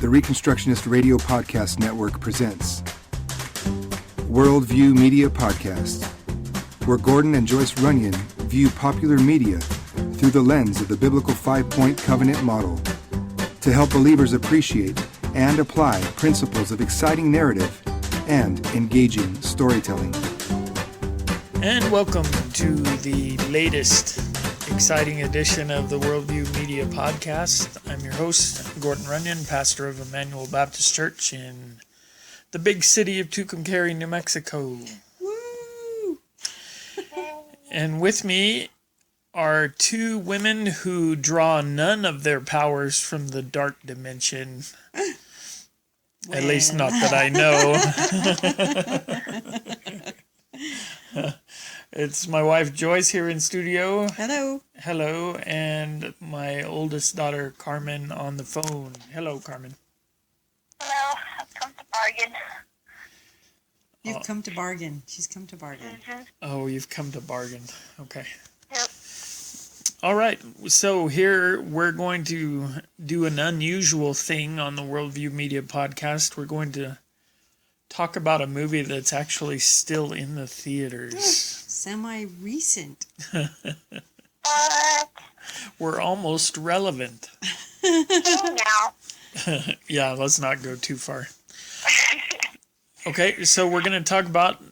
the Reconstructionist Radio Podcast Network presents Worldview Media Podcast, where Gordon and Joyce Runyon view popular media through the lens of the biblical five-point covenant model to help believers appreciate and apply principles of exciting narrative and engaging storytelling. And welcome to the latest exciting edition of the Worldview Media Podcast. I'm your host, Gordon Runyon, pastor of Emmanuel Baptist Church in the big city of Tucumcari, New Mexico. Woo! And with me are two women who draw none of their powers from the dark dimension. Well. At least not that I know. It's my wife Joyce here in studio. Hello. Hello, and my oldest daughter Carmen on the phone. Hello, Carmen. Hello, I've come to bargain. You've come to bargain. She's come to bargain. Mm-hmm. Oh, you've come to bargain. Okay. Yep. All right, so here we're going to do an unusual thing on the Worldview Media Podcast. We're going to talk about a movie that's actually still in the theaters. Semi-recent. We're almost relevant. Now. Yeah, let's not go too far. Okay, so we're going to talk about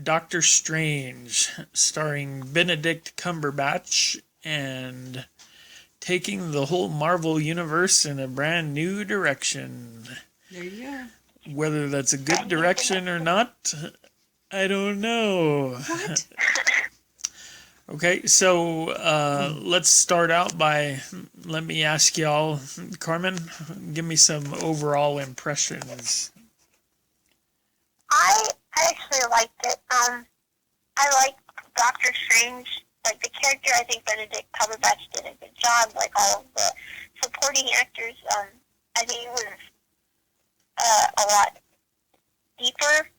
Doctor Strange, starring Benedict Cumberbatch, and taking the whole Marvel universe in a brand new direction. There you go. Whether that's a good direction or not, I don't know. What? Okay, so let's start out by, let me ask y'all, Carmen, give me some overall impressions. I actually liked it. I liked Doctor Strange. Like, the character, I think Benedict Cumberbatch did a good job. Like, all of the supporting actors, I think it was a lot deeper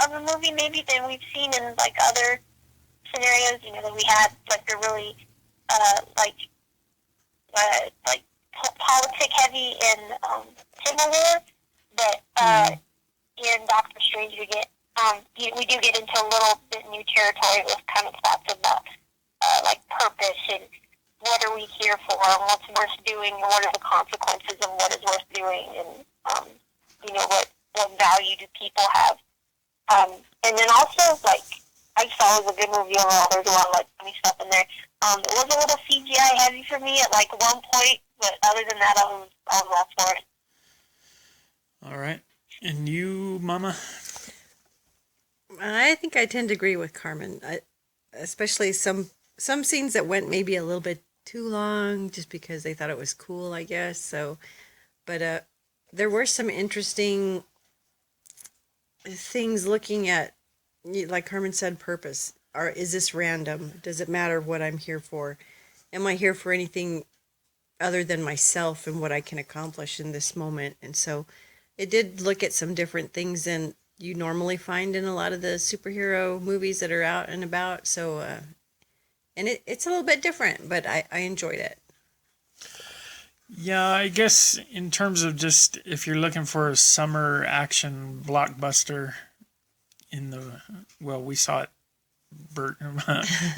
of a movie, maybe, than we've seen in, like, other scenarios, you know, that we had. Like, they're really, politic-heavy in Civil War, but in Doctor Strange, we do get into a little bit new territory with kind of thoughts about purpose and what are we here for and what's worth doing and what are the consequences of what is worth doing and what value do people have. And then also, like, I just thought it was a good movie overall. There's a lot of funny stuff in there. It was a little CGI heavy for me at one point, but other than that, I was all for it. All right. And you, Mama? I think I tend to agree with Carmen, especially some scenes that went maybe a little bit too long just because they thought it was cool, I guess. So, but there were some interesting things looking at, like Carmen said, purpose. Is this random? Does it matter what I'm here for? Am I here for anything other than myself and what I can accomplish in this moment? And so it did look at some different things than you normally find in a lot of the superhero movies that are out and about. So, and it's a little bit different, but I enjoyed it. Yeah, I guess in terms of just if you're looking for a summer action blockbuster we saw it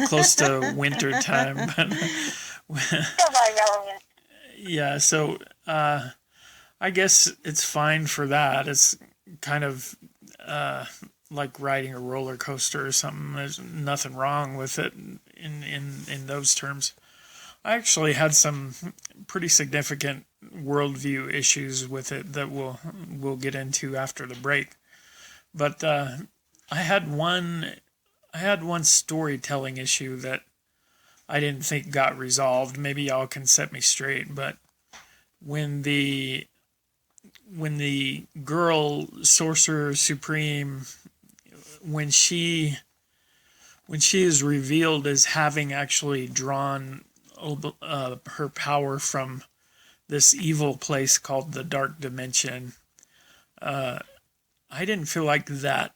close to winter time. But yeah, so I guess it's fine for that. It's kind of like riding a roller coaster or something. There's nothing wrong with it in those terms. I actually had some pretty significant worldview issues with it that we'll get into after the break. But I had one storytelling issue that I didn't think got resolved. Maybe y'all can set me straight. But when the girl Sorcerer Supreme, when she is revealed as having actually drawn her power from this evil place called the Dark Dimension, I didn't feel like that.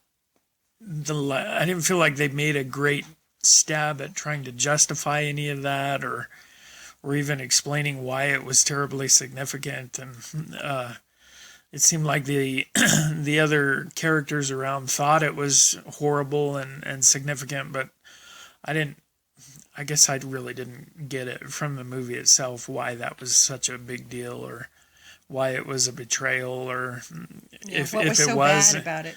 I didn't feel like they made a great stab at trying to justify any of that, or even explaining why it was terribly significant. And it seemed like the the other characters around thought it was horrible and significant, but I didn't. I guess I really didn't get it from the movie itself why that was such a big deal, or why it was a betrayal, or What was so bad about it?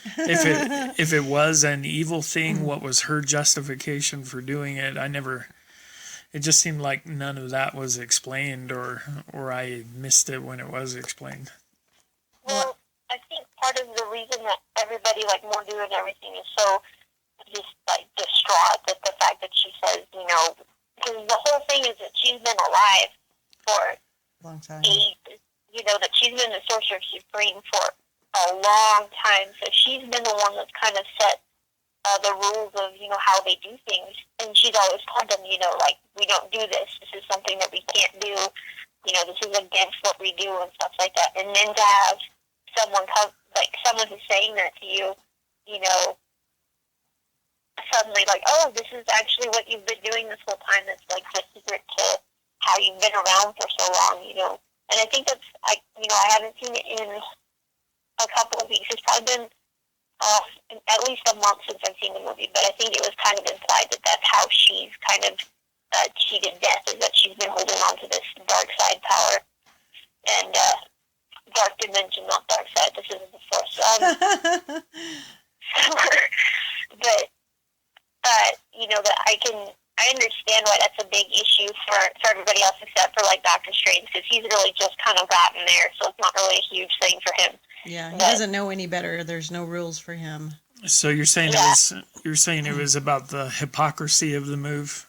if it was an evil thing, what was her justification for doing it? It just seemed like none of that was explained, or I missed it when it was explained. Well, I think part of the reason that everybody, like Mordu and everything, is so just like distraught at the fact that she says, because the whole thing is that she's been alive for Long time. that she's been the Sorcerer Supreme for a long time. So she's been the one that's kind of set the rules of, how they do things. And she's always told them, like, we don't do this. This is something that we can't do. This is against what we do and stuff like that. And then to have someone someone who's saying that to you, suddenly like, oh, this is actually what you've been doing this whole time. That's like the secret to how you've been around for so long, And I think I haven't seen it in a couple of weeks. It's probably been at least a month since I've seen the movie, but I think it was kind of implied that that's how she's kind of cheated death, is that she's been holding on to this dark side power. And dark dimension, not dark side. This isn't the Force. But that I understand why that's a big issue for everybody else except for like Doctor Strange, because he's really just kind of gotten there, so it's not really a huge thing for him. Yeah, he doesn't know any better. There's no rules for him. So you're saying it was about the hypocrisy of the move?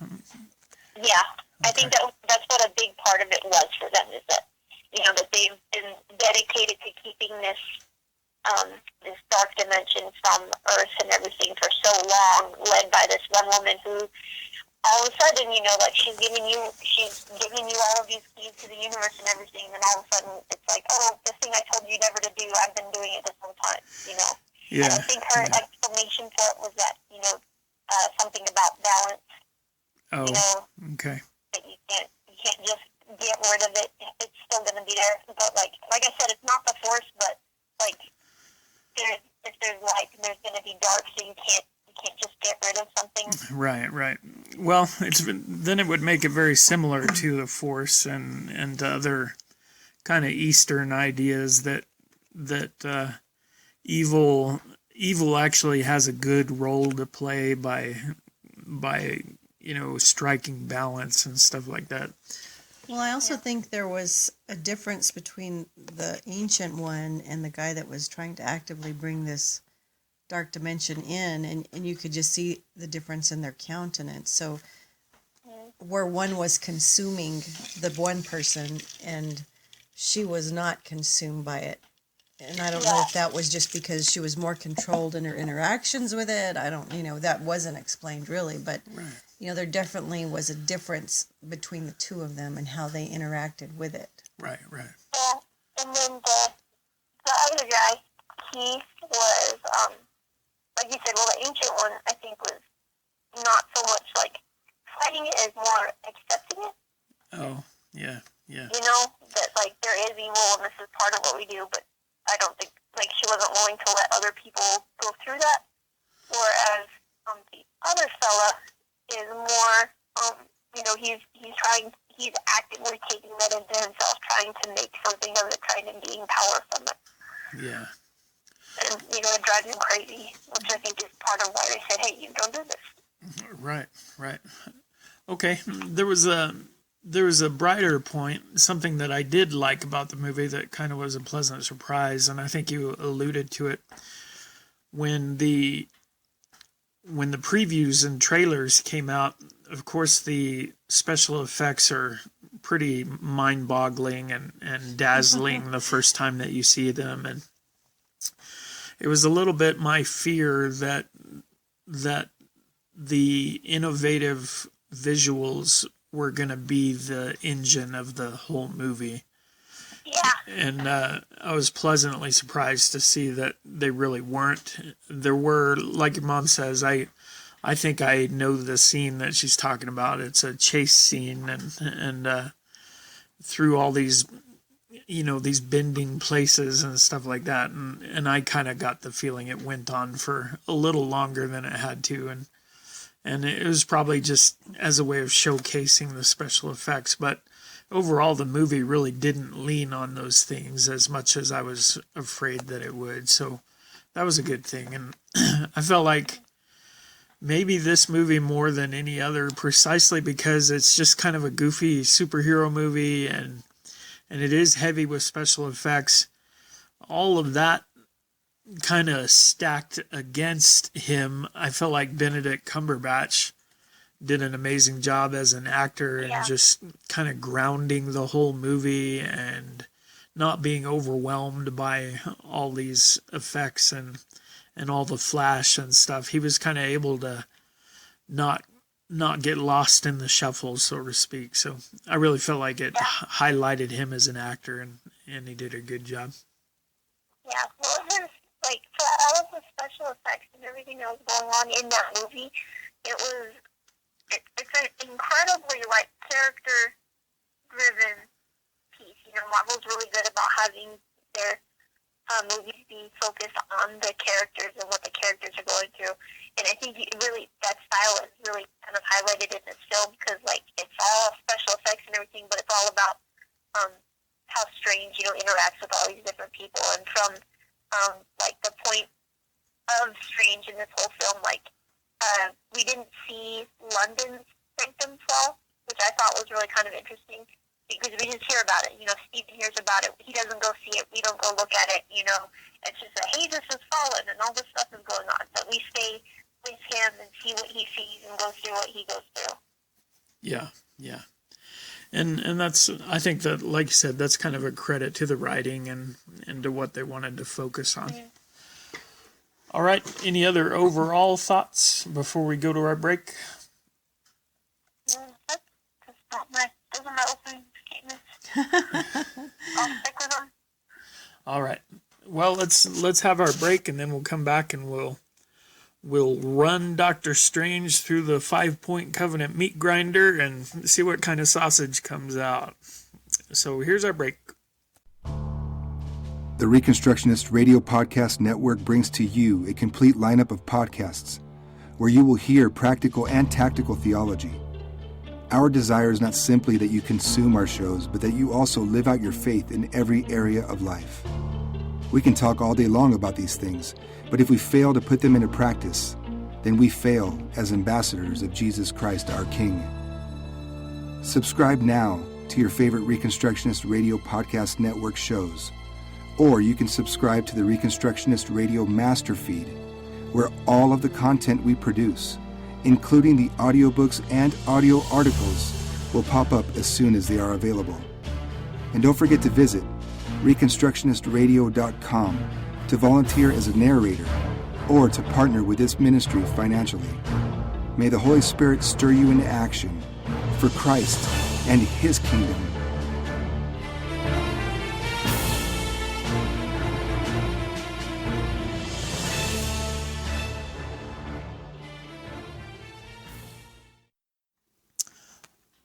Yeah, I think that's what a big part of it was for them, is that that they've been dedicated to keeping this dark dimension from Earth and everything for so long, led by this one woman who, all of a sudden, like she's giving you all of these keys to the universe and everything, and all of a sudden it's like, oh, the thing I told you never to do, I've been doing it this whole time, Yeah. And I think her explanation for it was that, something about balance. Oh, okay. That you can't just get rid of it. It's still going to be there. But like I said, it's not the Force, but like if there's light, there's going to be dark, so you can't just get rid of something. Right. Well, then it would make it very similar to the Force and other kind of Eastern ideas that evil actually has a good role to play by striking balance and stuff like that. Well, I also think there was a difference between the Ancient One and the guy that was trying to actively bring this dark dimension in, and you could just see the difference in their countenance. So where one was consuming the one person and she was not consumed by it. And I don't know if that was just because she was more controlled in her interactions with it. I don't, that wasn't explained really, but there definitely was a difference between the two of them and how they interacted with it. Right. Yeah, and then the other guy, he was, like you said, well, the Ancient One, I think, was not so much like fighting it as more accepting it. Oh, yeah. That like there is evil and this is part of what we do, but I don't think, like, she wasn't willing to let other people go through that. Whereas the other fella is more, he's actively taking that into himself, trying to make something of it, trying to gain power from it. Yeah. And, it drives him crazy, which I think is part of why they said, hey, you don't do this. Right. Okay, there was a brighter point, something that I did like about the movie that kind of was a pleasant surprise, and I think you alluded to it when the previews and trailers came out. Of course, the special effects are pretty mind-boggling and dazzling the first time that you see them, and it was a little bit my fear that the innovative visuals were going to be the engine of the whole movie. Yeah. And I was pleasantly surprised to see that they really weren't. There were, like your mom says, I think I know the scene that she's talking about. It's a chase scene, and through all these these bending places and stuff like that. And I kind of got the feeling it went on for a little longer than it had to. And it was probably just as a way of showcasing the special effects. But overall, the movie really didn't lean on those things as much as I was afraid that it would. So that was a good thing. And I felt like maybe this movie more than any other, precisely because it's just kind of a goofy superhero movie, and it is heavy with special effects. All of that kind of stacked against him. I felt like Benedict Cumberbatch did an amazing job as an actor, and just kind of grounding the whole movie and not being overwhelmed by all these effects and all the flash and stuff. He was kind of able to not get lost in the shuffle, so to speak. So I really felt like it highlighted him as an actor, and he did a good job. Yeah, well, it was like, for all of the special effects and everything that was going on in that movie, it's an incredibly, like, character-driven piece. Marvel's really good about having their movies be focused on the characters and what the characters are going through. And I think that style is really kind of highlighted in this film, because, like, it's all special effects and everything, but it's all about how Strange, interacts with all these different people. And from, like, the point of Strange in this whole film, like, we didn't see London's sanctum fall, which I thought was really kind of interesting, because we just hear about it. Stephen hears about it. He doesn't go see it. We don't go look at it. It's just that Jesus has fallen and all this stuff is going on. But we stay with him and see what he sees and go through what he goes through. Yeah. And that's, I think that, like you said, that's kind of a credit to the writing and to what they wanted to focus on. Mm-hmm. All right. Any other overall thoughts before we go to our break? Those are my opening statements. I'll stick with them. All right. Well, let's have our break, and then we'll come back and we'll run Dr. Strange through the 5-point covenant meat grinder and see what kind of sausage comes out. So here's our break. The Reconstructionist Radio Podcast Network brings to you a complete lineup of podcasts where you will hear practical and tactical theology. Our desire is not simply that you consume our shows, but that you also live out your faith in every area of life. We can talk all day long about these things, but if we fail to put them into practice, then we fail as ambassadors of Jesus Christ, our King. Subscribe now to your favorite Reconstructionist Radio Podcast Network shows, or you can subscribe to the Reconstructionist Radio Master Feed, where all of the content we produce, including the audiobooks and audio articles, will pop up as soon as they are available. And don't forget to visit reconstructionistradio.com to volunteer as a narrator or to partner with this ministry financially. May the Holy Spirit stir you into action for Christ and His kingdom.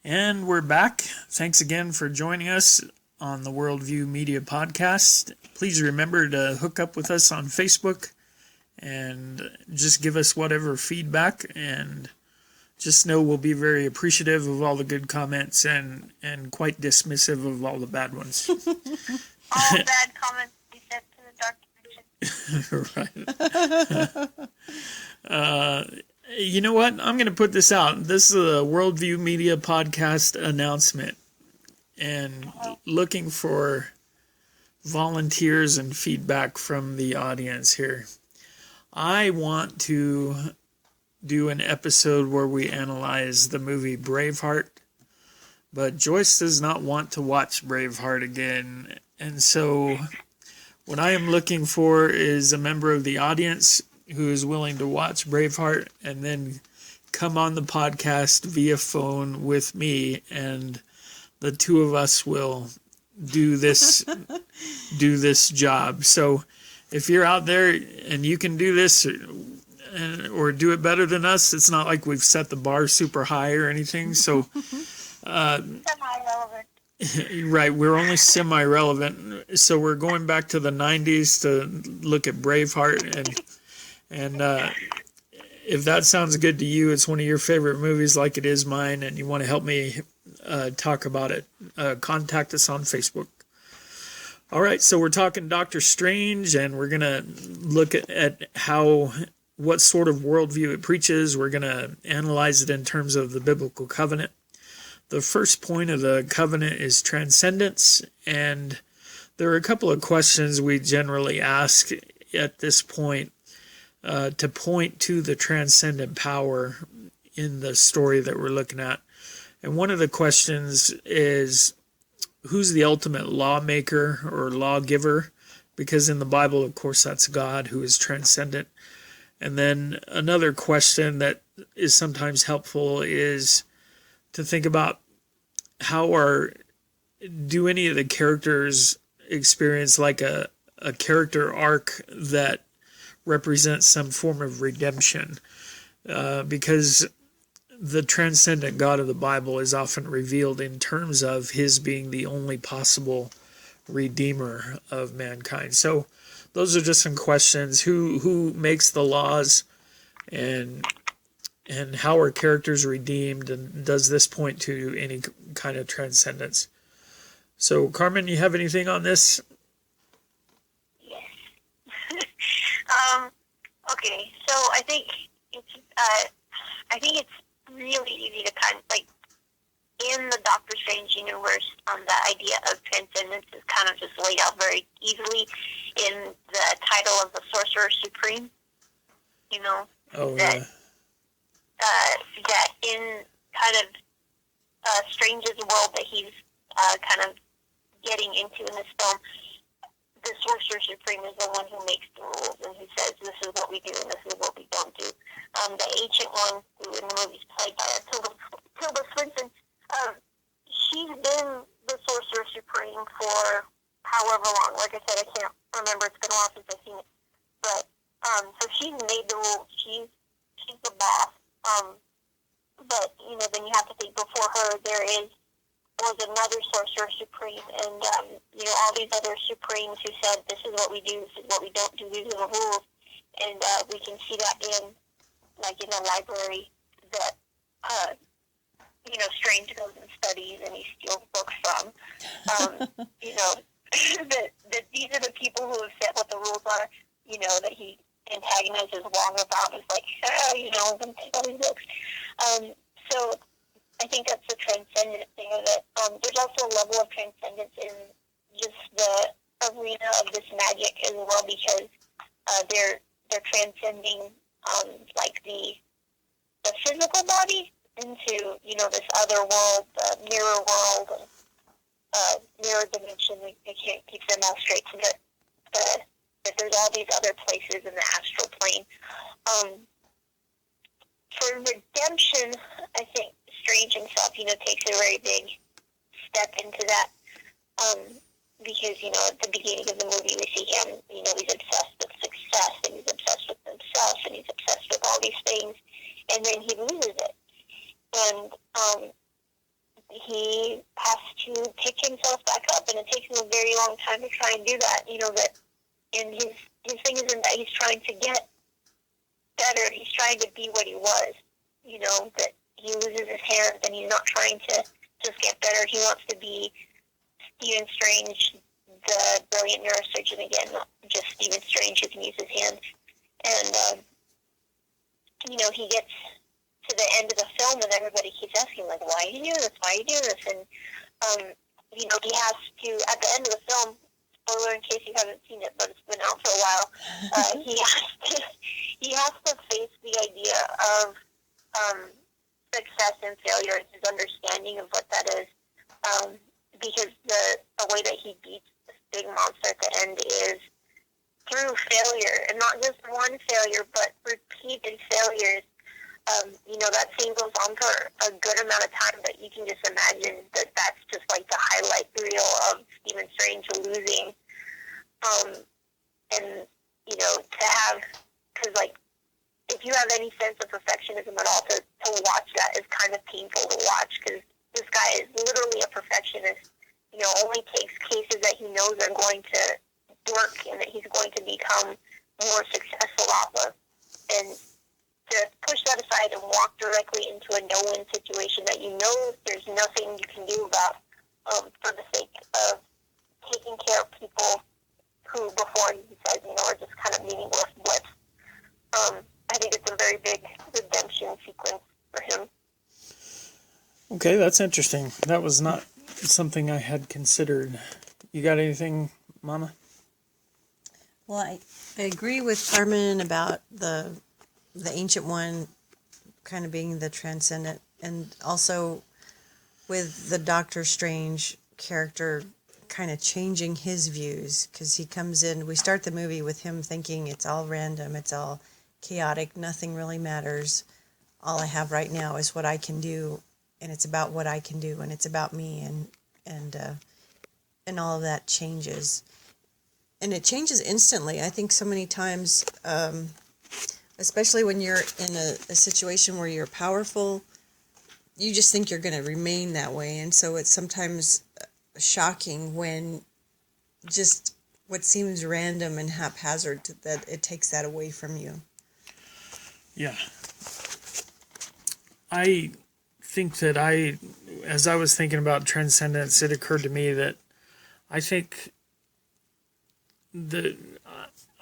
And we're back. Thanks again for joining us on the Worldview Media Podcast. Please remember to hook up with us on Facebook and just give us whatever feedback, and just know we'll be very appreciative of all the good comments and quite dismissive of all the bad ones. All bad comments be sent to the dark dimension. Right. You know what? I'm going to put this out. This is a Worldview Media Podcast announcement, and looking for volunteers and feedback from the audience here. I want to do an episode where we analyze the movie Braveheart, but Joyce does not want to watch Braveheart again. And so what I am looking for is a member of the audience who is willing to watch Braveheart and then come on the podcast via phone with me, and the two of us will do this job. So if you're out there and you can do this or do it better than us, it's not like we've set the bar super high or anything. So Semi-relevant. Right, we're only semi-relevant, so we're going back to the 90s to look at Braveheart, and if that sounds good to you, it's one of your favorite movies like it is mine, and you want to help me talk about it, contact us on Facebook. All right, so we're talking Doctor Strange, and we're going to look at what sort of worldview it preaches. We're going to analyze it in terms of the biblical covenant. The first point of the covenant is transcendence, and there are a couple of questions we generally ask at this point to point to the transcendent power in the story that we're looking at. And one of the questions is, who's the ultimate lawmaker or lawgiver? Because in the Bible, of course, that's God, who is transcendent. And then another question that is sometimes helpful is to think about do any of the characters experience like a character arc that represents some form of redemption? Because the transcendent God of the Bible is often revealed in terms of his being the only possible redeemer of mankind. So those are just some questions. Who makes the laws, and how are characters redeemed, and does this point to any kind of transcendence? So Carmen, you have anything on this? Yes. Okay, so I think it's really easy to kind of, like, in the Doctor Strange universe, the idea of transcendence is kind of just laid out very easily in the title of the Sorcerer Supreme. You know, that in kind of Strange's world that he's kind of getting into in this film, the Sorcerer Supreme is the one who makes the rules and who says this is what we do and this is what we don't do. The ancient one, who in the movie is played by Tilda Swinton, she's been the Sorcerer Supreme for however long. Like I said, I can't remember. It's been a while since I've seen it. But so she's made the rules. She's the boss. But you know, then you have to think before her was another Sorcerer Supreme, and you know, all these other Supremes who said this is what we do, this is what we don't do, these are the rules, and we can see that in the library that you know, Strange goes and studies and he steals books from. You know, that these are the people who have said what the rules are. You know, that he antagonizes Wong about. Is like, you know, I'm going to take all these books. So I think that's the transcendent thing of it. There's also a level of transcendence in just the arena of this magic as well, because they're transcending like the physical body into, you know, this other world, the mirror world, and mirror dimension. They can't keep them all straight, so that there's all these other places in the astral plane. For redemption, I think Strange himself, you know, takes a very big step into that, because, you know, at the beginning of the movie we see him, you know, he's obsessed with success, and he's obsessed with himself, and he's obsessed with all these things, and then he loses it. And he has to pick himself back up, and it takes him a very long time to try and do that. You know, that in his thing isn't that he's trying to get better, he's trying to be what he was. You know, that he loses his hands, and he's not trying to just get better. He wants to be Stephen Strange, the brilliant neurosurgeon again, not just Stephen Strange who can use his hands. And, you know, he gets to the end of the film and everybody keeps asking, like, why are you doing this? Why are you doing this? And, you know, he has to, at the end of the film, spoiler in case you haven't seen it, but it's been out for a while, he has to face the idea of success and failure and his understanding of what that is, because the way that he beats this big monster at the end is through failure, and not just one failure, but repeated failures. You know, that scene goes on for a good amount of time, but you can just imagine that that's just like the highlight reel of Stephen Strange losing. And, you know, to have, because, like, if you have any sense of perfectionism at all, to watch that is kind of painful to watch, because this guy is literally a perfectionist, knows are going to work and that he's going to become more successful off of. And to push that aside and walk directly into a no-win situation that you know there's nothing you can do about, for the sake of taking care of people who, before he says, are just kind of meaningless blips. I think it's a very big redemption sequence for him. Okay, that's interesting. That was not something I had considered. You got anything, Mama? Well, I agree with Carmen about the Ancient One kind of being the transcendent, and also with the Doctor Strange character kind of changing his views, because he comes in, we start the movie with him thinking it's all random, it's all chaotic, nothing really matters. All I have right now is what I can do, and it's about what I can do, and it's about me, and all of that changes. And it changes instantly. I think so many times, especially when you're in a situation where you're powerful, you just think you're going to remain that way. And so it's sometimes shocking when just what seems random and haphazard, that it takes that away from you. Yeah. I think that as I was thinking about transcendence, it occurred to me that I think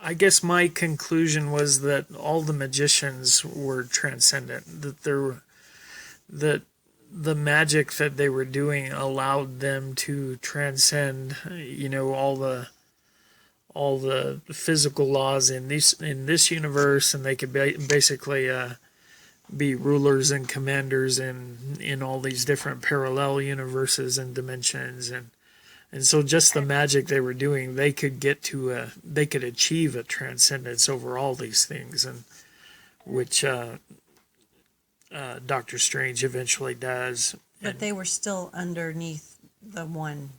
I guess my conclusion was that all the magicians were transcendent, that the magic that they were doing allowed them to transcend, all the physical laws in this universe, and they could basically be rulers and commanders in all these different parallel universes and dimensions, and so just the magic they were doing, they could achieve a transcendence over all these things, and which Doctor Strange eventually does. But they were still underneath the one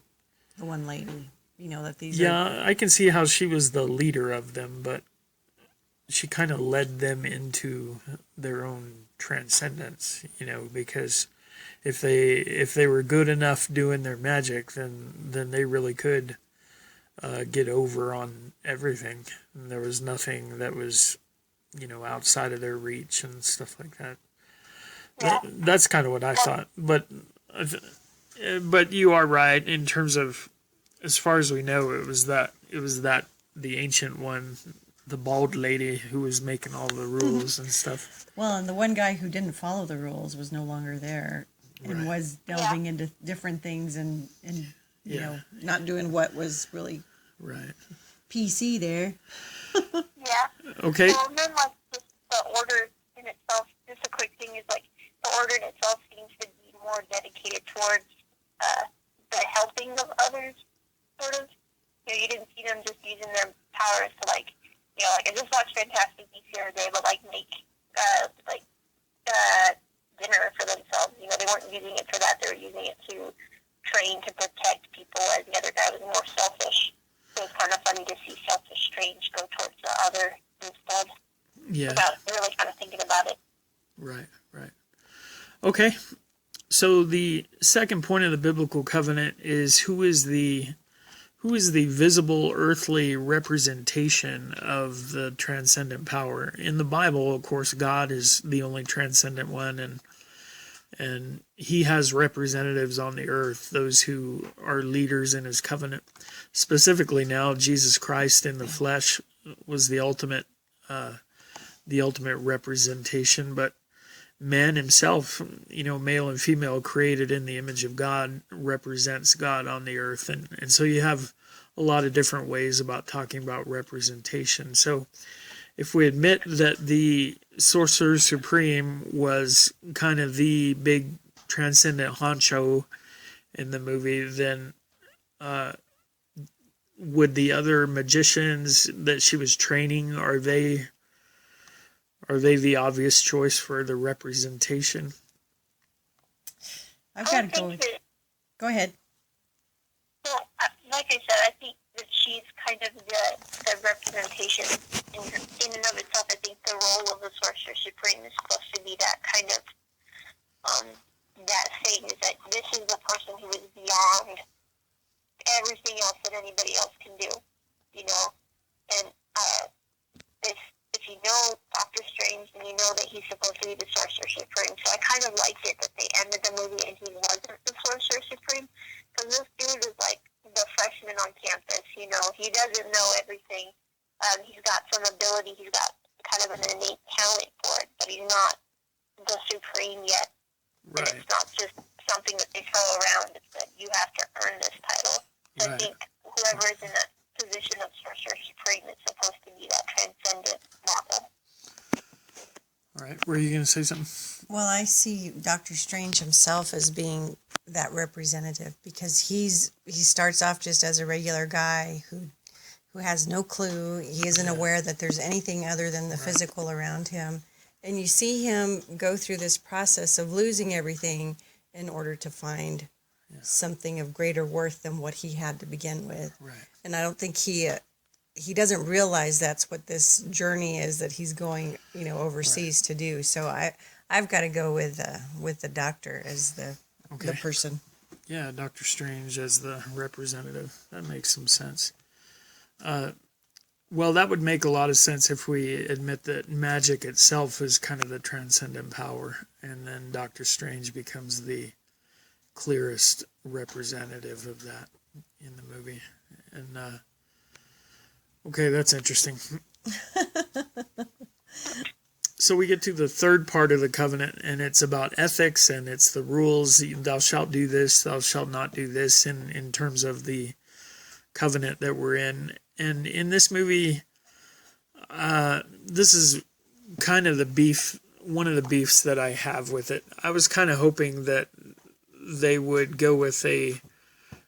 lady. That these Yeah, I can see how she was the leader of them, but she kind of led them into their own transcendence, because if they were good enough doing their magic, then they really could get over on everything. And there was nothing that was, outside of their reach and stuff like that. Yeah. That's kind of what I thought. But you are right in terms of, as far as we know, it was that the Ancient One, the bald lady who was making all the rules and stuff. Well, and the one guy who didn't follow the rules was no longer there, and was delving into different things and not doing what was really right PC there. Yeah. Okay. Well, and then just the order in itself. Just a quick thing is the order in itself seems to be more dedicated towards the helping of others, sort of. You didn't see them just using their powers to I just watched Fantastic Beasts the other day, but make dinner for themselves. They weren't using it for that. They were using it to train to protect people, as the other guy was more selfish. So it's kind of funny to see selfish Strange go towards the other instead. Yeah. Without really kind of thinking about it. Right. Okay. So the second point of the biblical covenant is who is the visible earthly representation of the transcendent power. In the Bible, of course, God is the only transcendent one, and he has representatives on the earth, those who are leaders in his covenant. Specifically now, Jesus Christ in the flesh was the ultimate representation, but man himself, male and female, created in the image of God, represents God on the earth. And so you have a lot of different ways about talking about representation. So if we admit that the Sorcerer Supreme was kind of the big transcendent honcho in the movie, then would the other magicians that she was training, are they the obvious choice for the representation? I've got to go. Go ahead. Well, like I said, I think that she's kind of the representation in and of itself. I think the role of the Sorcerer Supreme is supposed to be that kind of that thing, is that this is the person who is beyond everything else that anybody else can do, you know. And if you know Doctor Strange, then you know that he's supposed to be the Sorcerer Supreme. So I kind of liked it that they ended the movie and he wasn't the Sorcerer Supreme, because this dude is like the freshman on campus, you know. He doesn't know everything. He's got some ability. He's got kind of an innate talent for it, but he's not the Supreme yet. Right. And it's not just something that they throw around. It's that you have to earn this title. So Right. I think whoever is in that position of Sorcerer Supreme is supposed to be that transcendent model. All right. Were you going to say something? Well, I see Doctor Strange himself as being that representative, because he starts off just as a regular guy who has no clue. He isn't aware that there's anything other than the physical around him. And you see him go through this process of losing everything in order to find something of greater worth than what he had to begin with. Right. And I don't think he doesn't realize that's what this journey is that he's going, overseas to do. So I've got to go with the doctor as the person. Yeah, Doctor Strange as the representative. That makes some sense. Well, that would make a lot of sense if we admit that magic itself is kind of the transcendent power, and then Doctor Strange becomes the clearest representative of that in the movie. And okay, that's interesting. So we get to the third part of the covenant, and it's about ethics, and it's the rules. Thou shalt do this, thou shalt not do this, in terms of the covenant that we're in. And in this movie, this is kind of one of the beefs that I have with it. I was kind of hoping that they would go with a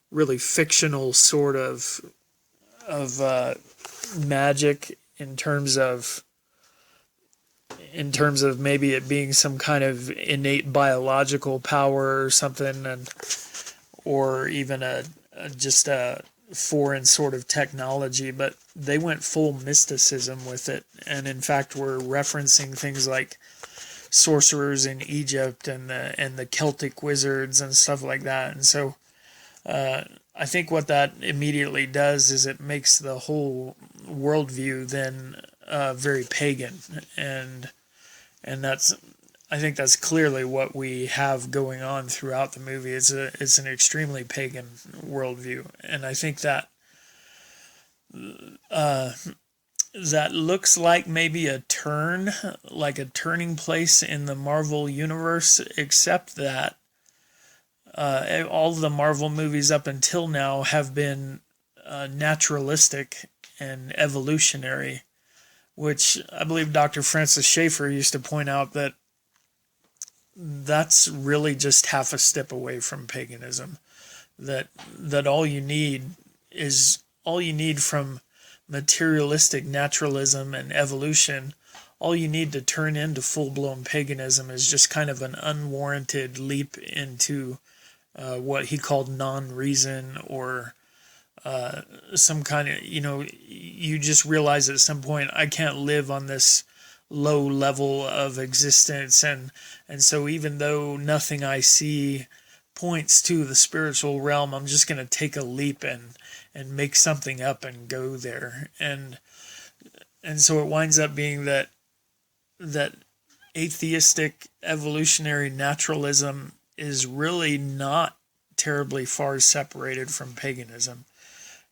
really fictional sort of magic in terms of maybe it being some kind of innate biological power or something, or even just a foreign sort of technology, but they went full mysticism with it, and in fact were referencing things like sorcerers in Egypt and the Celtic wizards and stuff like that. And so I think what that immediately does is it makes the whole worldview then very pagan, and I think that's clearly what we have going on throughout the movie. It's an extremely pagan worldview, and I think that that looks like maybe a turning place in the Marvel universe, except that all of the Marvel movies up until now have been naturalistic and evolutionary, which I believe Dr. Francis Schaeffer used to point out that that's really just half a step away from paganism. That all you need from materialistic naturalism and evolution, all you need to turn into full-blown paganism is just kind of an unwarranted leap into what he called non-reason, or some kind of, you just realize at some point, I can't live on this low level of existence, and so even though nothing I see points to the spiritual realm, I'm just going to take a leap and make something up and go there, and so it winds up being that atheistic evolutionary naturalism is really not terribly far separated from paganism.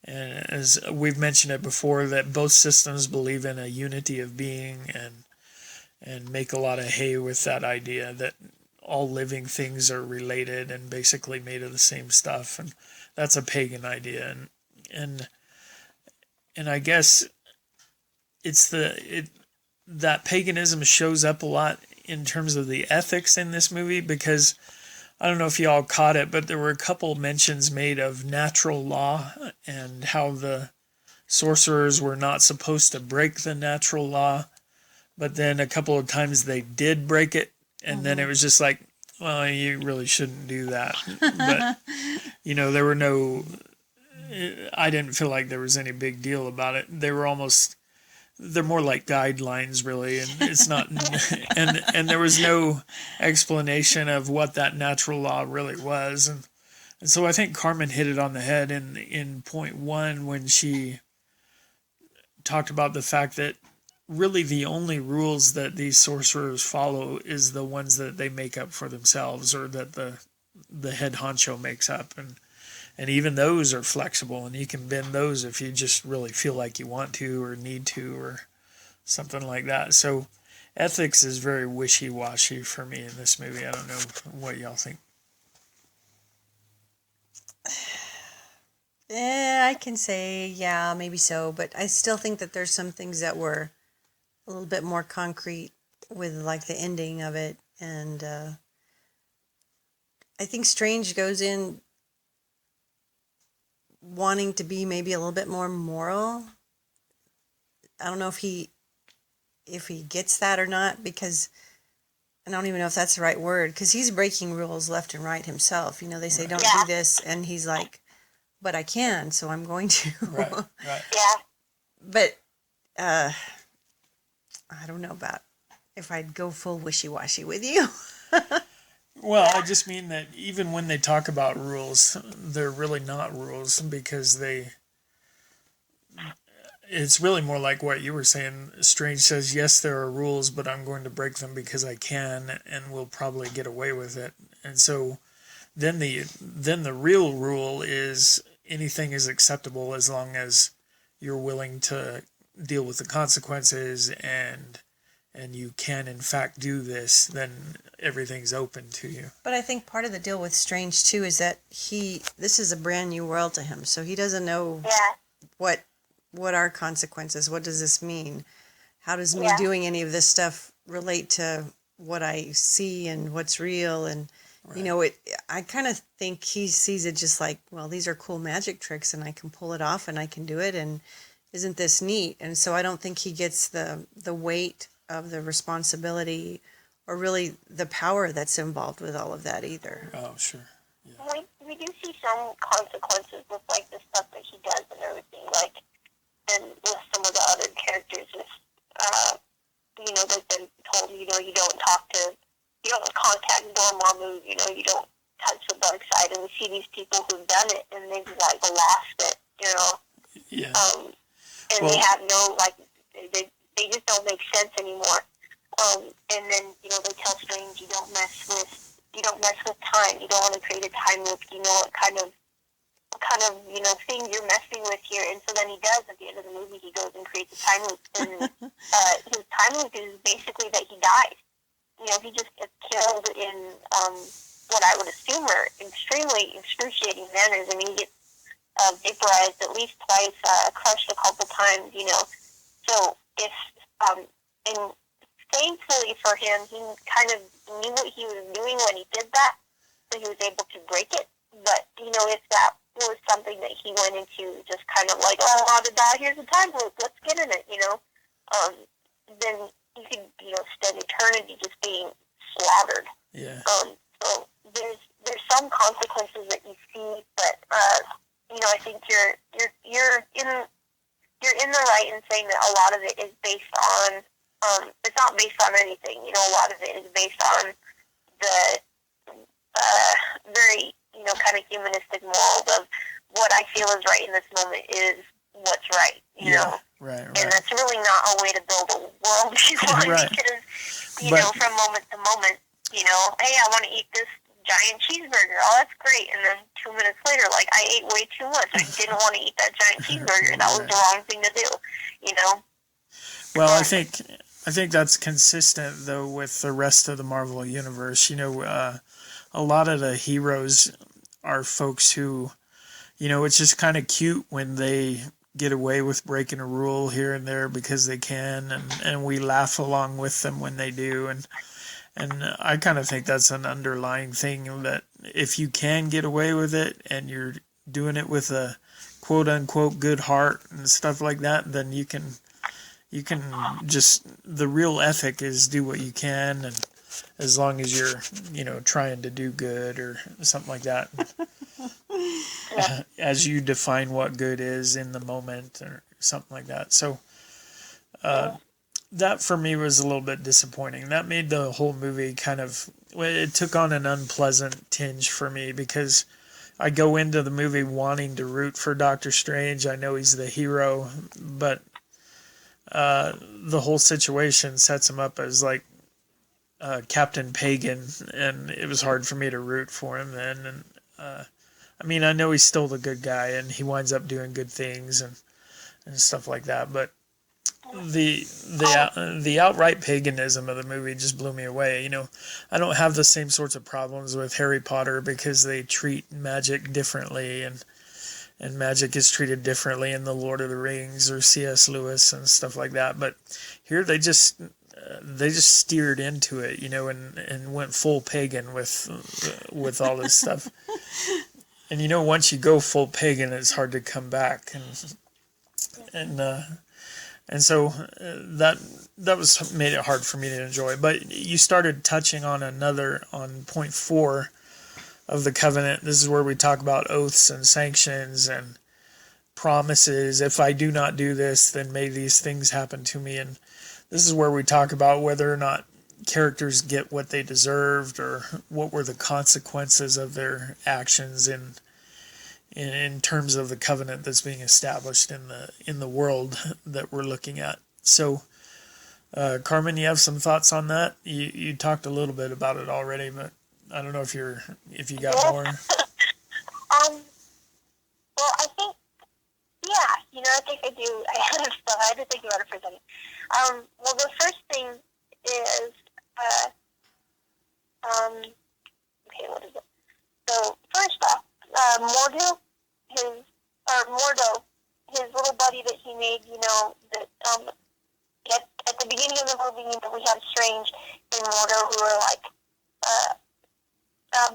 And as we've mentioned it before, that both systems believe in a unity of being, and make a lot of hay with that idea that all living things are related and basically made of the same stuff, and that's a pagan idea. And I guess that paganism shows up a lot in terms of the ethics in this movie, because I don't know if y'all caught it, but there were a couple mentions made of natural law and how the sorcerers were not supposed to break the natural law, but then a couple of times they did break it, and then it was just like, well, you really shouldn't do that. But, there were I didn't feel like there was any big deal about it. They're more like guidelines, really, and it's not, and there was no explanation of what that natural law really was, And so I think Carmen hit it on the head in point one when she talked about the fact that really the only rules that these sorcerers follow is the ones that they make up for themselves, or that the head honcho makes up, and even those are flexible, and you can bend those if you just really feel like you want to or need to or something like that. So ethics is very wishy-washy for me in this movie. I don't know what y'all think. I can say, yeah, maybe so, but I still think that there's some things that were a little bit more concrete with like the ending of it. And I think Strange goes in wanting to be maybe a little bit more moral. I don't know if he gets that or not, because I don't even know if that's the right word, because he's breaking rules left and right himself. You know, they say don't do this, and he's like, but I can, so I'm going to. Right. Yeah. But I don't know about if I'd go full wishy-washy with you. Well, I just mean that even when they talk about rules, they're really not rules, because it's really more like what you were saying. Strange says, yes, there are rules, but I'm going to break them because I can, and will probably get away with it. And so then the real rule is anything is acceptable as long as you're willing to deal with the consequences, and you can in fact do this, then everything's open to you. But I think part of the deal with Strange too is that this is a brand new world to him, so he doesn't know what are consequences. What does this mean? How does me doing any of this stuff relate to what I see and what's real? And you know, I kind of think he sees it just like, well, these are cool magic tricks, and I can pull it off, and I can do it, and isn't this neat? And so I don't think he gets the weight of the responsibility, or really the power that's involved with all of that either. Oh, sure. Yeah. We do see some consequences with like the stuff that he does and everything, like, and with some of the other characters, you know, they've been told, you know, you don't contact Dormammu, you know, you don't touch the dark side, and we see these people who've done it, and they've like lost it, you know. Yeah. And they have no, like, they just don't make sense anymore. And then, you know, they tell Strange, you don't mess with time. You don't want to create a time loop. You know what kind of, you know, thing you're messing with here. And so then he does. At the end of the movie, he goes and creates a time loop. And his time loop is basically that he dies. You know, he just gets killed in what I would assume are extremely excruciating manners. I mean, he gets vaporized at least twice, crushed a couple times, you know. So if, and thankfully for him, he kind of knew what he was doing when he did that, so he was able to break it. But, you know, if that was something that he went into just kind of like, oh, how to die, here's a time loop, let's get in it, you know, then you could, you know, spend eternity just being slaughtered. Yeah. So there's some consequences that you see, but, you know, I think you're in the right in saying that a lot of it is based on, it's not based on anything, you know, a lot of it is based on the very, you know, kind of humanistic morals of what I feel is right in this moment is what's right, you know. Right. And that's really not a way to build a world Right. because, you know, from moment to moment, you know, hey, I want to eat this giant cheeseburger. Oh, that's great. And then 2 minutes later, like, I ate way too much. I didn't want to eat that giant cheeseburger. That was the wrong thing to do, you know. Well, I think that's consistent, though, with the rest of the Marvel Universe. You know, a lot of the heroes are folks who, you know, it's just kind of cute when they get away with breaking a rule here and there because they can, and we laugh along with them when they do. And I kind of think that's an underlying thing, that if you can get away with it and you're doing it with a quote-unquote good heart and stuff like that, then you can just, the real ethic is do what you can, and as long as you're, you know, trying to do good or something like that, as you define what good is in the moment or something like that. So that for me was a little bit disappointing. That made the whole movie kind of, it took on an unpleasant tinge for me, because I go into the movie wanting to root for Doctor Strange. I know he's the hero, but the whole situation sets him up as like Captain Pagan, and it was hard for me to root for him then. And I mean, I know he's still the good guy, and he winds up doing good things and stuff like that. But the outright paganism of the movie just blew me away. You know, I don't have the same sorts of problems with Harry Potter because they treat magic differently, and magic is treated differently in the Lord of the Rings or C.S. Lewis and stuff like that. But here they just steered into it, you know, and went full pagan with all this stuff. And you know, once you go full pagan, it's hard to come back, and so that was made it hard for me to enjoy. But you started touching on on point 4 of the covenant. This is where we talk about oaths and sanctions and promises. If I do not do this, then may these things happen to me. And this is where we talk about whether or not characters get what they deserved, or what were the consequences of their actions in terms of the covenant that's being established in the world that we're looking at. So, Carmen, you have some thoughts on that? You talked a little bit about it already, but I don't know if you got more. Well, I think, yeah, you know, I think I do. I had to think about it for a second. Well, the first thing is, okay, what is it? So, first off, Mordo, his little buddy that he made, you know, that, at the beginning of the movie, you know, we have Strange and Mordo who are like,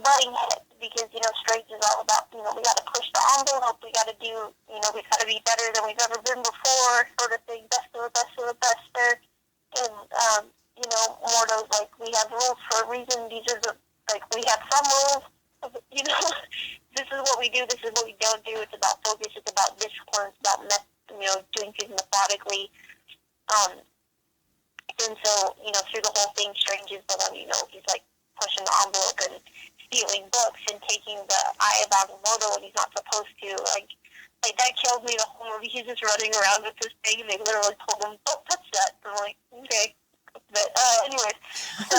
butting heads, because, you know, Strange is all about, you know, we gotta push the envelope, we gotta do, you know, we gotta be better than we've ever been before, sort of thing, best of the best of the best there. And, you know, Mordo's like, we have rules for a reason, these are the, like, we have some rules, you know, this is what we do, this is what we don't do, it's about focus, it's about discipline, it's about, you know, doing things methodically. And so, you know, through the whole thing, Strange is the one, you know, he's like pushing the envelope and stealing books and taking the eye of Agamotto when he's not supposed to. Like that killed me the whole movie. He's just running around with this thing, and they literally told him, "Don't touch that." And I'm like, okay. But anyways, so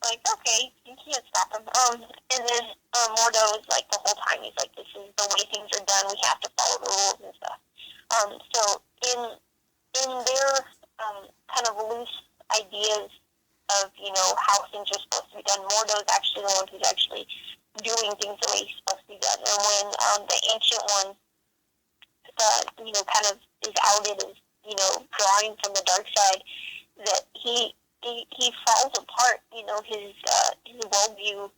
like, okay, you can't stop him. And then Mordo is like the whole time he's like, this is the way things are done. We have to follow the rules and stuff. So in their kind of loose ideas of, you know, how things are supposed to be done, Mordo is actually the one who's actually doing things the way he's supposed to be done. And when the Ancient One, you know, kind of is outed as, you know, drawing from the dark side, that he falls apart. You know, his worldview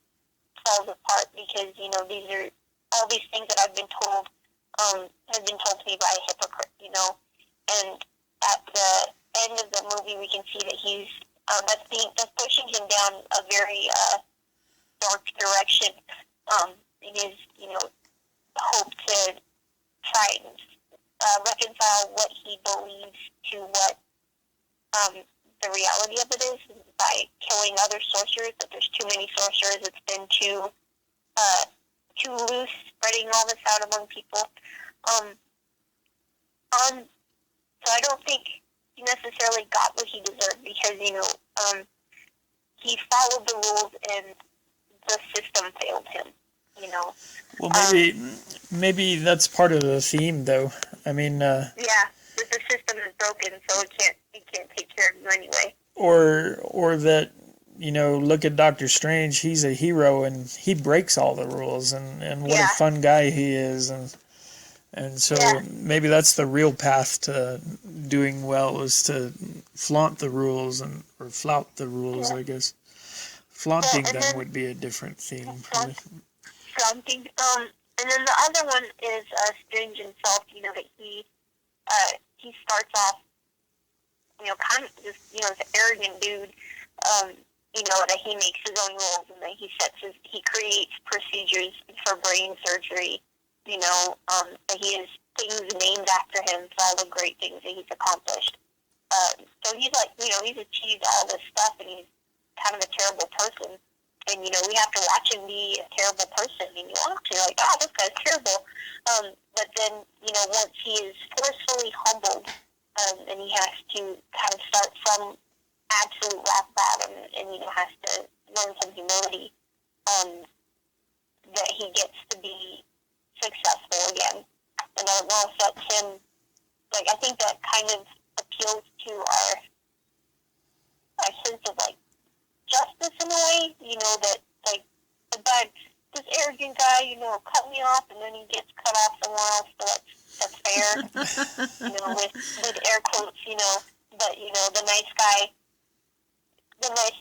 falls apart because, you know, these are all these things that I've been told have been told to me by a hypocrite. You know, and at the end of the movie, we can see that he's that's pushing him down a very dark direction in his, you know, hope to try and reconcile what he believes to what the reality of it is by killing other sorcerers. That there's too many sorcerers. It's been too loose, spreading all this out among people. So I don't think he necessarily got what he deserved because, you know, he followed the rules and the system failed him, you know. Well, maybe that's part of the theme, though. I mean, yeah, the system is broken, so it can't take care of you anyway. Or that, you know, look at Doctor Strange. He's a hero and he breaks all the rules, and what a fun guy he is, and so maybe that's the real path to doing well, is to flaunt the rules or flout the rules, I guess. Flaunting them would be a different theme. Flaunting. And then the other one is Strange himself. You know, that he starts off, you know, kind of just, you know, this arrogant dude. You know, that he makes his own rules and that he creates procedures for brain surgery. You know, that he has things named after him for all the great things that he's accomplished. So he's like, you know, he's achieved all this stuff and he's kind of a terrible person. and we have to watch him be a terrible person, and you want to, like, oh, this guy's terrible. But then, once he is forcefully humbled, and he has to kind of start from absolute rock bottom, and, has to learn some humility, that he gets to be successful again. And I don't know if that's him, like, I think that kind of appeals to our sense of, like, justice in a way, that, like, this arrogant guy, cut me off, and then he gets cut off somewhere else, so that's fair, with air quotes, but, the nice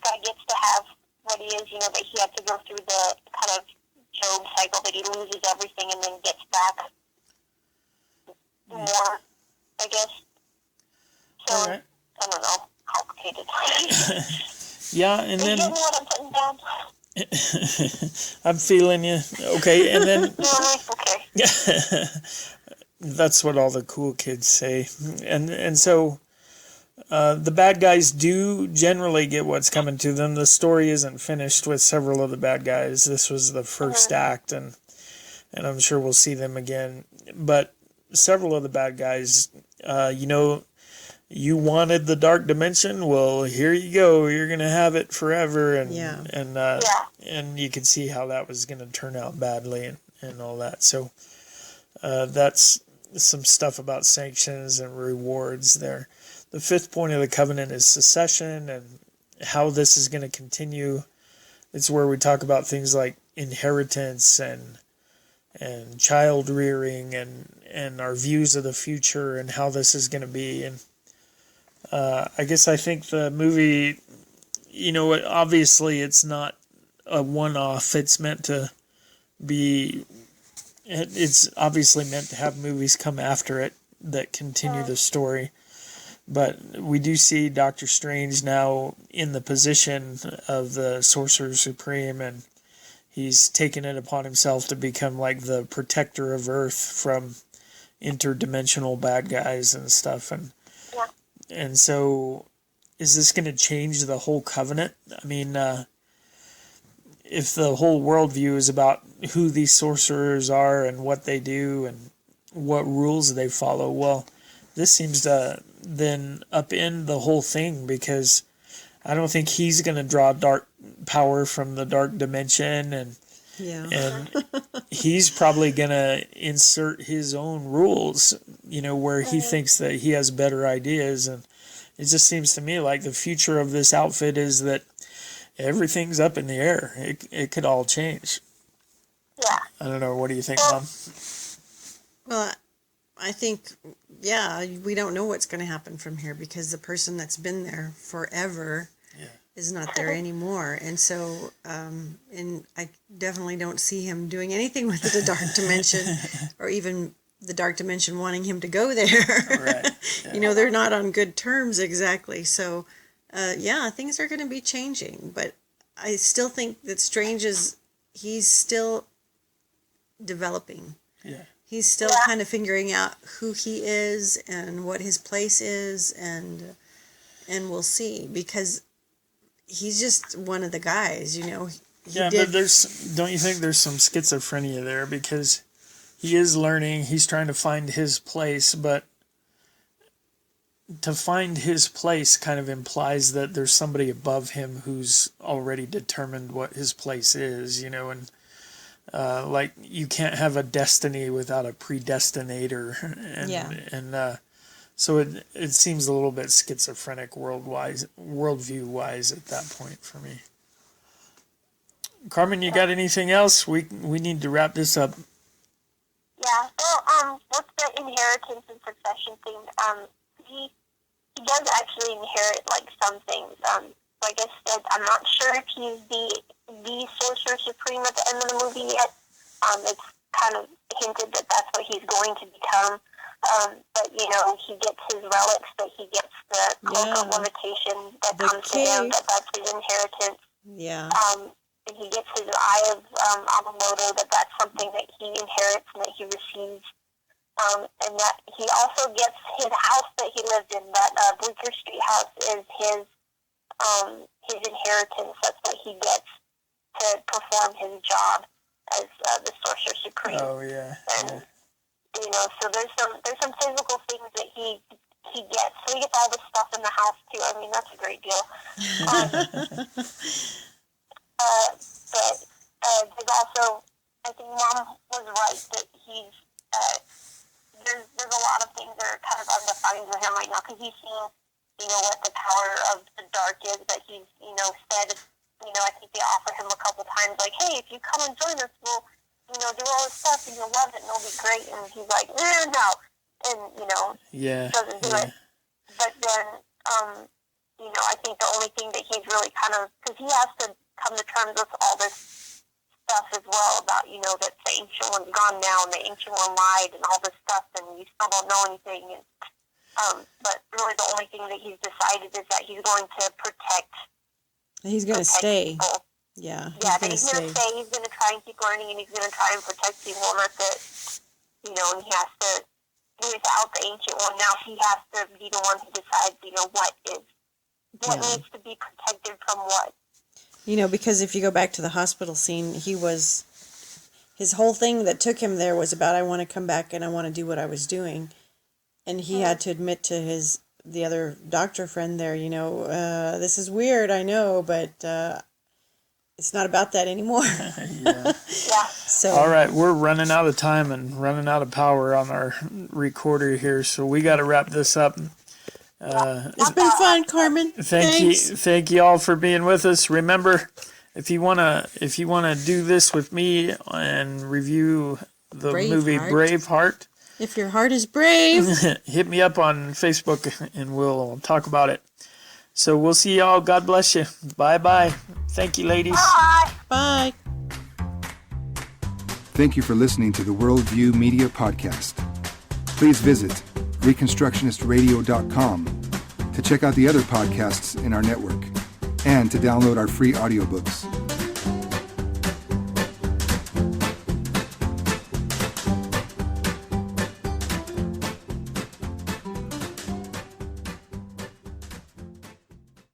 guy gets to have what he is, that he had to go through the kind of Job cycle, that he loses everything and then gets back more, I guess. So, right. I don't know, complicated. Yeah, and you then get what I'm putting down? I'm feeling you. Okay, and then Okay. that's what all the cool kids say. And so the bad guys do generally get what's coming to them. The story isn't finished with several of the bad guys. This was the first act, and I'm sure we'll see them again. But several of the bad guys, you wanted the dark dimension, well, here you go. You're gonna have it forever, and you could see how that was gonna turn out badly and all that. So that's some stuff about sanctions and rewards there. The fifth point of the covenant is secession and how this is going to continue. It's where we talk about things like inheritance and child rearing and our views of the future and how this is going to be. And I guess I think the movie, obviously it's not a one-off. It's meant to be, it's obviously meant to have movies come after it that continue the story. But we do see Doctor Strange now in the position of the Sorcerer Supreme, and he's taken it upon himself to become like the protector of Earth from interdimensional bad guys and stuff. And so is this going to change the whole covenant? I mean, if the whole worldview is about who these sorcerers are and what they do and what rules they follow, well, this seems to then upend the whole thing, because I don't think he's going to draw dark power from the dark dimension, and he's probably going to insert his own rules, where he thinks that he has better ideas. And it just seems to me like the future of this outfit is that everything's up in the air. It could all change. Yeah. I don't know. What do you think, Mom? Well, I think, we don't know what's going to happen from here, because the person that's been there forever is not there anymore. And so, and I definitely don't see him doing anything with the dark dimension, or even the dark dimension wanting him to go there. Right. Yeah. They're not on good terms exactly. So, things are going to be changing. But I still think that Strange he's still developing. Yeah. He's still kind of figuring out who he is and what his place is, and we'll see, because he's just one of the guys, But don't you think there's some schizophrenia there, because he is learning, he's trying to find his place, but to find his place kind of implies that there's somebody above him who's already determined what his place is, and like you can't have a destiny without a predestinator, and so it seems a little bit schizophrenic worldview wise at that point for me. Carmen, you got anything else? We need to wrap this up. Yeah. So what's the inheritance and succession thing? He does actually inherit like some things. Like I said, I'm not sure if he's the Sorcerer Supreme at the end of the movie yet. It's kind of hinted that that's what he's going to become. But, he gets his relics, that he gets the cloak of levitation that comes to him, that's his inheritance. Yeah. And he gets his Eye of Agamotto, that's something that he inherits and that he receives. And that he also gets his house that he lived in, that Bleecker Street house is his inheritance. That's what he gets. to perform his job as the Sorcerer Supreme. Oh yeah. And you know, so there's some physical things that he gets. So he gets all this stuff in the house too. I mean, that's a great deal. But there's also, I think Mom was right that he's there's a lot of things that are kind of undefined for him right now, because he's seen, you know, what the power of the dark is. That he's, you know, said, you know, I think they offered him a couple times, like, hey, if you come and join us, we'll, you know, do all this stuff and you'll love it and it'll be great. And he's like, no, and, you know, doesn't do it. But then, you know, I think the only thing that he's really kind of, because he has to come to terms with all this stuff as well about, you know, that the Ancient One's gone now and the Ancient One lied and all this stuff, and you still don't know anything. And but really the only thing that he's decided is that he's going to protect. He's going to stay. People. Yeah. He's going to stay. He's going to try and keep learning, and he's going to try and protect people. And that's it. You know, and he has to, without the Ancient One, now he has to be the one who decides, you know, what needs to be protected from what. You know, because if you go back to the hospital scene, his whole thing that took him there was about, I want to come back and I want to do what I was doing. And he had to admit to the other doctor friend there, you know, this is weird, I know, but it's not about that anymore. Yeah. So, all right, we're running out of time and running out of power on our recorder here, so we got to wrap this up. it's been fun, Carmen. Thank you all for being with us. Remember, if you wanna do this with me and review the movie Braveheart, if your heart is brave, hit me up on Facebook and we'll talk about it. So we'll see y'all. God bless you. Bye. Thank you, ladies. bye. Thank you for listening to the Worldview Media Podcast. Please visit reconstructionistradio.com to check out the other podcasts in our network and to download our free audiobooks.